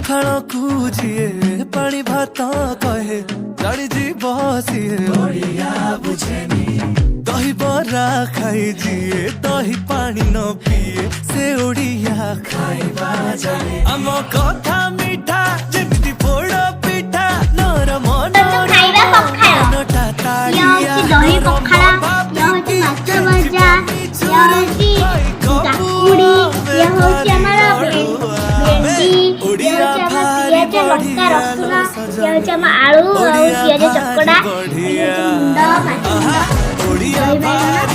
पखाल को जीए पानी भात कहे जानी जी बसिए ओडिया बुझेनी दही बरा खाई जीए दही पानी न पिए से ओडिया खाइबा जाने आम कथा मीठा जेमिति पोड़ पिठा नरम खाइबा पखाल दही पखाल माछ भजा काकुड़ी लंका रसुण आलू पियाज चकड़ा मुंड माछ